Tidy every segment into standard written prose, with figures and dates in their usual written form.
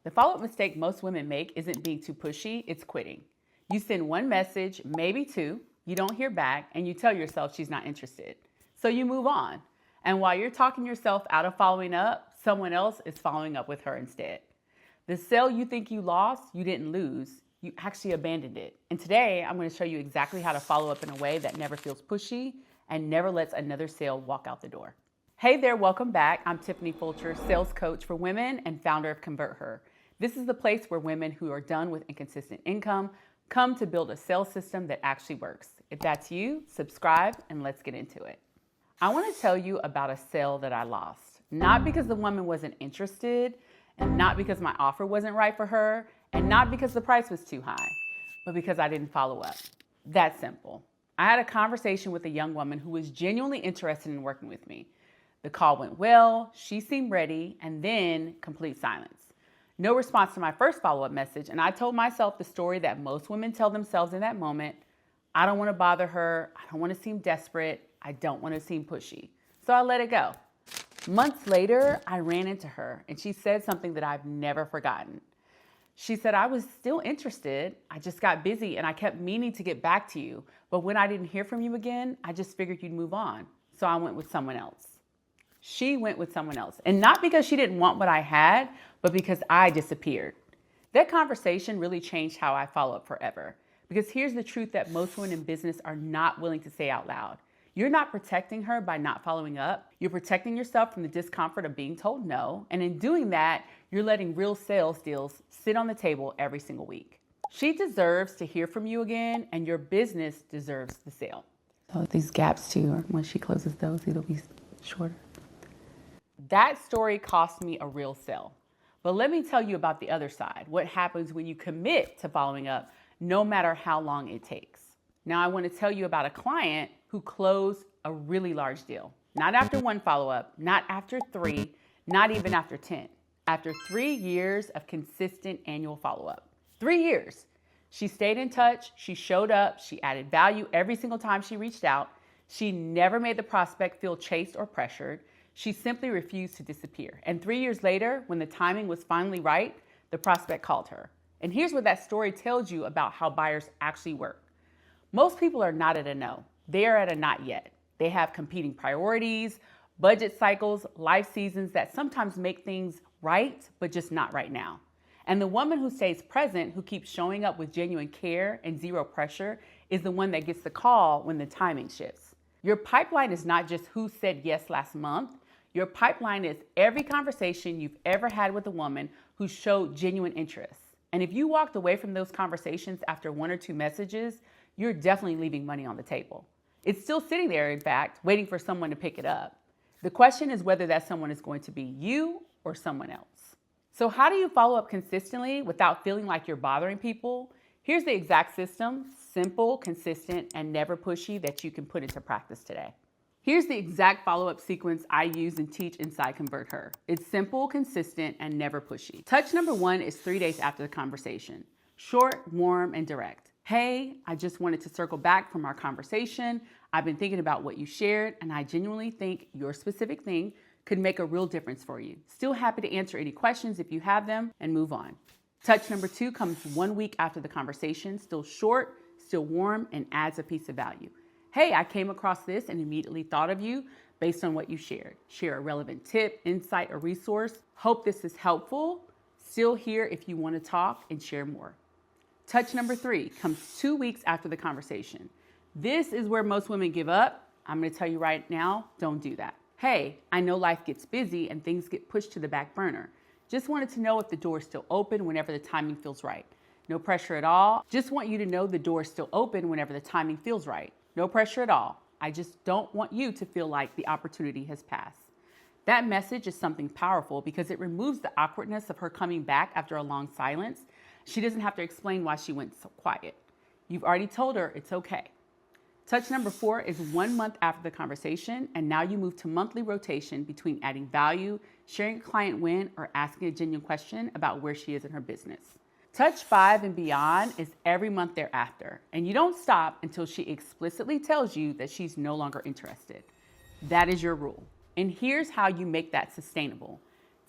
The follow-up mistake most women make isn't being too pushy, it's quitting. You send one message, maybe two, you don't hear back, and you tell yourself she's not interested. So you move on. And while you're talking yourself out of following up, someone else is following up with her instead. The sale you think you lost, you didn't lose. You actually abandoned it. And today, I'm going to show you exactly how to follow up in a way that never feels pushy and never lets another sale walk out the door. Hey there, welcome back. I'm Tiffany Fulcher, sales coach for women and founder of Convert Her. This is the place where women who are done with inconsistent income come to build a sales system that actually works. If that's you, subscribe and let's get into it. I want to tell you about a sale that I lost. Not because the woman wasn't interested, and not because my offer wasn't right for her, and not because the price was too high, but because I didn't follow up. That simple. I had a conversation with a young woman who was genuinely interested in working with me. The call went well, she seemed ready, and then complete silence. No response to my first follow-up message, and I told myself the story that most women tell themselves in that moment. I don't want to bother her, I don't want to seem desperate, I don't want to seem pushy. So I let it go. Months later, I ran into her, and she said something that I've never forgotten. She said, I was still interested, I just got busy and I kept meaning to get back to you, but when I didn't hear from you again, I just figured you'd move on. So I went with someone else. She went with someone else. And not because she didn't want what I had, but because I disappeared. That conversation really changed how I follow up forever. Because here's the truth that most women in business are not willing to say out loud. You're not protecting her by not following up. You're protecting yourself from the discomfort of being told no. And in doing that, you're letting real sales deals sit on the table every single week. She deserves to hear from you again, and your business deserves the sale. So these gaps too, when she closes those, it'll be shorter. That story cost me a real sale. But let me tell you about the other side, what happens when you commit to following up, no matter how long it takes. Now, I want to tell you about a client who closed a really large deal. Not after one follow-up, not after three, not even after 10. After 3 years of consistent annual follow-up. 3 years. She stayed in touch, she showed up, she added value every single time she reached out. She never made the prospect feel chased or pressured. She simply refused to disappear. And 3 years later, when the timing was finally right, the prospect called her. And here's what that story tells you about how buyers actually work. Most people are not at a no. They are at a not yet. They have competing priorities, budget cycles, life seasons that sometimes make things right, but just not right now. And the woman who stays present, who keeps showing up with genuine care and zero pressure, is the one that gets the call when the timing shifts. Your pipeline is not just who said yes last month. Your pipeline is every conversation you've ever had with a woman who showed genuine interest. And if you walked away from those conversations after 1 or 2 messages, you're definitely leaving money on the table. It's still sitting there, in fact, waiting for someone to pick it up. The question is whether that someone is going to be you or someone else. So how do you follow up consistently without feeling like you're bothering people? Here's the exact system, simple, consistent, and never pushy, that you can put into practice today. Here's the exact follow-up sequence I use and teach inside Convert Her. It's simple, consistent, and never pushy. Touch number 1 is 3 days after the conversation. Short, warm, and direct. Hey, I just wanted to circle back from our conversation. I've been thinking about what you shared, and I genuinely think your specific thing could make a real difference for you. Still happy to answer any questions if you have them, and move on. Touch number 2 comes 1 week after the conversation. Still short, still warm, and adds a piece of value. Hey, I came across this and immediately thought of you based on what you shared. Share a relevant tip, insight, or resource. Hope this is helpful. Still here if you want to talk and share more. Touch number 3 comes 2 weeks after the conversation. This is where most women give up. I'm going to tell you right now, don't do that. Hey, I know life gets busy and things get pushed to the back burner. Just wanted to know if the door is still open whenever the timing feels right. No pressure at all. Just want you to know the door is still open whenever the timing feels right. No pressure at all. I just don't want you to feel like the opportunity has passed. That message is something powerful because it removes the awkwardness of her coming back after a long silence. She doesn't have to explain why she went so quiet. You've already told her it's okay. Touch number 4 is 1 month after the conversation, and now you move to monthly rotation between adding value, sharing a client win, or asking a genuine question about where she is in her business. Touch 5 and beyond is every month thereafter, and you don't stop until she explicitly tells you that she's no longer interested. That is your rule. And here's how you make that sustainable.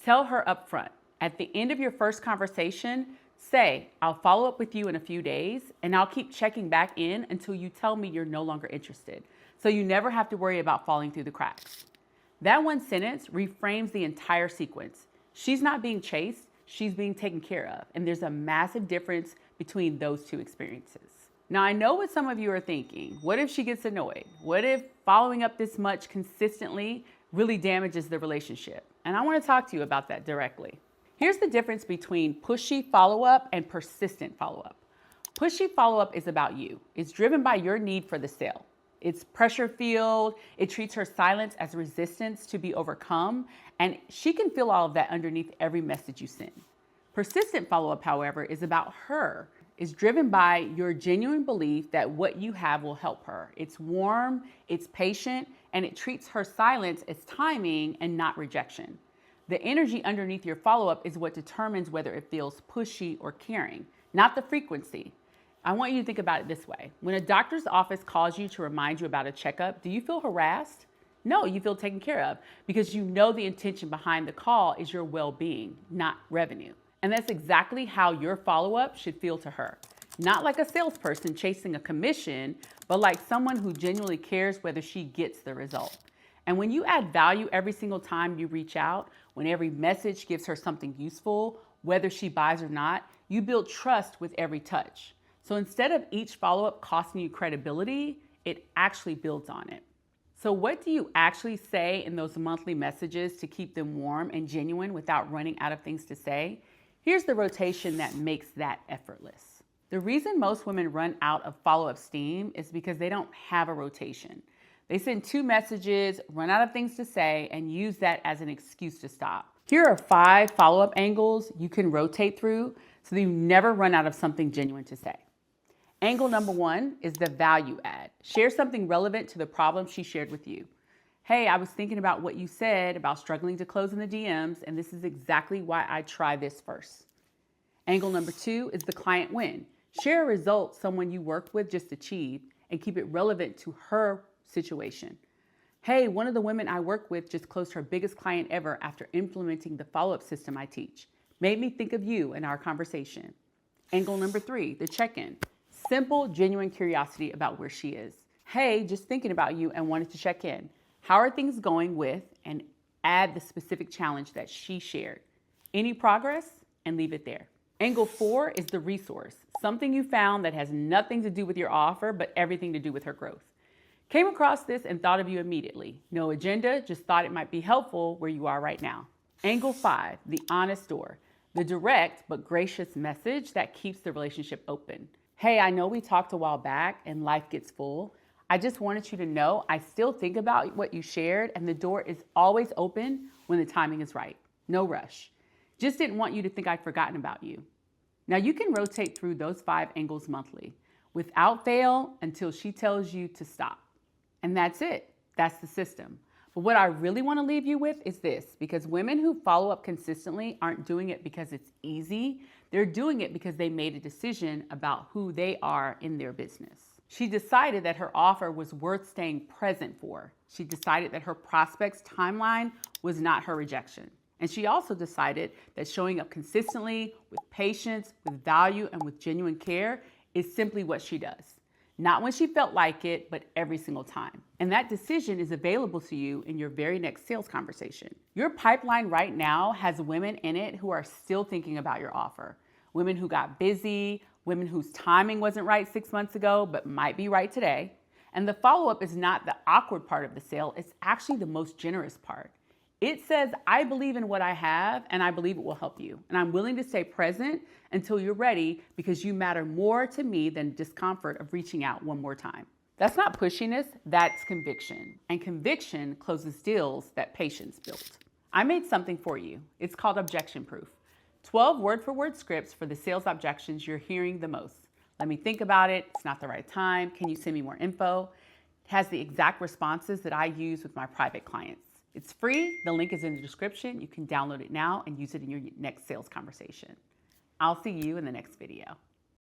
Tell her up front, At the end of your first conversation, say, I'll follow up with you in a few days, and I'll keep checking back in until you tell me you're no longer interested. So you never have to worry about falling through the cracks. That one sentence reframes the entire sequence. She's not being chased, she's being taken care of. And there's a massive difference between those two experiences. Now, I know what some of you are thinking. What if she gets annoyed? What if following up this much consistently really damages the relationship? And I want to talk to you about that directly. Here's the difference between pushy follow-up and persistent follow-up. Pushy follow-up is about you. It's driven by your need for the sale. It's pressure-filled. It treats her silence as resistance to be overcome. And she can feel all of that underneath every message you send. Persistent follow-up, however, is about her. It's driven by your genuine belief that what you have will help her. It's warm, it's patient, and it treats her silence as timing and not rejection. The energy underneath your follow-up is what determines whether it feels pushy or caring, not the frequency. I want you to think about it this way. When a doctor's office calls you to remind you about a checkup, do you feel harassed? No, you feel taken care of because you know the intention behind the call is your well-being, not revenue. And that's exactly how your follow-up should feel to her. Not like a salesperson chasing a commission, but like someone who genuinely cares whether she gets the result. And when you add value every single time you reach out, when every message gives her something useful, whether she buys or not, you build trust with every touch. So instead of each follow-up costing you credibility, it actually builds on it. So what do you actually say in those monthly messages to keep them warm and genuine without running out of things to say? Here's the rotation that makes that effortless. The reason most women run out of follow-up steam is because they don't have a rotation. They send 2 messages, run out of things to say, and use that as an excuse to stop. Here are 5 follow-up angles you can rotate through so that you never run out of something genuine to say. Angle number 1 is the value add. Share something relevant to the problem she shared with you. Hey, I was thinking about what you said about struggling to close in the DMs, and this is exactly why I try this first. Angle number 2 is the client win. Share a result someone you worked with just achieved and keep it relevant to her situation. Hey, one of the women I work with just closed her biggest client ever after implementing the follow-up system I teach. Made me think of you in our conversation. Angle number 3, the check-in. Simple, genuine curiosity about where she is. Hey, just thinking about you and wanted to check in. How are things going with, and add the specific challenge that she shared. Any progress, and leave it there. Angle 4 is the resource. Something you found that has nothing to do with your offer, but everything to do with her growth. Came across this and thought of you immediately. No agenda, just thought it might be helpful where you are right now. Angle 5, the honest door. The direct but gracious message that keeps the relationship open. Hey, I know we talked a while back and life gets full. I just wanted you to know I still think about what you shared, and the door is always open when the timing is right. No rush. Just didn't want you to think I'd forgotten about you. Now you can rotate through those 5 angles monthly without fail until she tells you to stop. And that's it. That's the system. But what I really want to leave you with is this, because women who follow up consistently aren't doing it because it's easy. They're doing it because they made a decision about who they are in their business. She decided that her offer was worth staying present for. She decided that her prospect's timeline was not her rejection. And she also decided that showing up consistently with patience, with value, and with genuine care is simply what she does. Not when she felt like it, but every single time. And that decision is available to you in your very next sales conversation. Your pipeline right now has women in it who are still thinking about your offer. Women who got busy, women whose timing wasn't right 6 months ago, but might be right today. And the follow-up is not the awkward part of the sale, it's actually the most generous part. It says, I believe in what I have, and I believe it will help you. And I'm willing to stay present until you're ready because you matter more to me than discomfort of reaching out one more time. That's not pushiness, that's conviction. And conviction closes deals that patience built. I made something for you. It's called Objection Proof. 12 word-for-word scripts for the sales objections you're hearing the most. Let me think about it. It's not the right time. Can you send me more info? It has the exact responses that I use with my private clients. It's free. The link is in the description. You can download it now and use it in your next sales conversation. I'll see you in the next video.